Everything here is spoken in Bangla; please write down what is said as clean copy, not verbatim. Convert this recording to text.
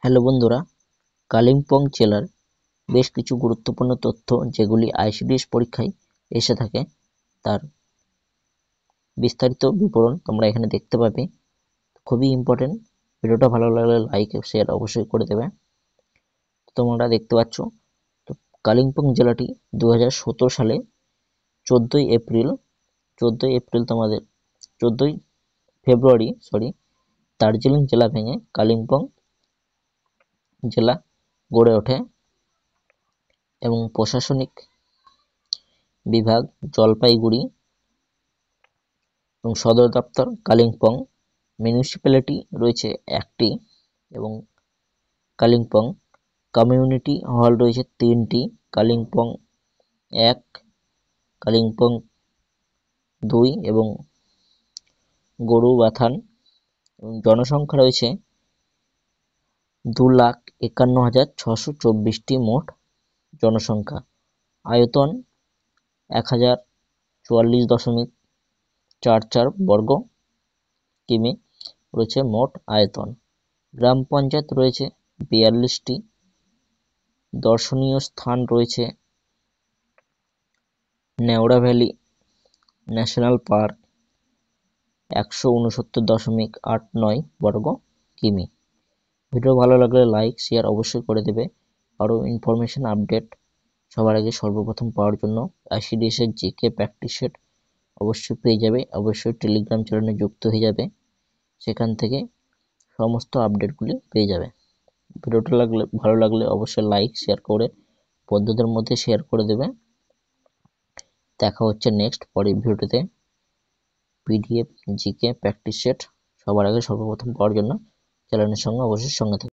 হ্যালো বন্ধুরা, কালিম্পং জেলার বেশ কিছু গুরুত্বপূর্ণ তথ্য যেগুলি আইসিডিএস পরীক্ষায় এসে থাকে তার বিস্তারিত বিবরণ তোমরা এখানে দেখতে পাবে। খুবই ইম্পর্টেন্ট। ভিডিওটা ভালো লাগলে লাইক শেয়ার অবশ্যই করে দেবে। তোমরা দেখতে পাচ্ছ তো কালিম্পং জেলাটি 2017 সালে 14ই এপ্রিল তোমাদের 14ই ফেব্রুয়ারি দার্জিলিং জেলা ভেঙে কালিম্পং জেলা গড়ে ওঠে এবং প্রশাসনিক বিভাগ জলপাইগুড়ি এবং সদর দপ্তর কালিম্পং। মিউনিসিপ্যালিটি রয়েছে একটি এবং কালিম্পং কমিউনিটি হল রয়েছে 3টি, কালিম্পং 1, কালিম্পং 2 এবং গরুবাথান। জনসংখ্যা রয়েছে 2,51,624টি মোট জনসংখ্যা। আয়তন 1044.44 বর্গ কিমি রয়েছে মোট আয়তন। গ্রাম পঞ্চায়েত রয়েছে 42টি। দর্শনীয় স্থান রয়েছে নেওড়া ভ্যালি ন্যাশনাল পার্ক 169.89 বর্গ কিমি। ভিডিও ভালো লাগলে লাইক শেয়ার অবশ্যই করে দেবে। আরও ইনফরমেশন আপডেট সবার আগে সর্বপ্রথম পাওয়ার জন্য আইসিডিএস এর জিকে প্র্যাকটিস সেট অবশ্যই পেয়ে যাবে। অবশ্যই টেলিগ্রাম চ্যানেলে যুক্ত হয়ে যাবে, সেখান থেকে সমস্ত আপডেটগুলি পেয়ে যাবে। ভিডিওটা ভালো লাগলে অবশ্যই লাইক শেয়ার করে বন্ধুদের মধ্যে শেয়ার করে দেবে। দেখা হচ্ছে নেক্সট পরের ভিডিওতে। পিডিএফ জিকে প্র্যাকটিস সেট সবার আগে সর্বপ্রথম পাওয়ার জন্য চ্যানেলের সঙ্গে অবশ্যই সঙ্গে থাকবে।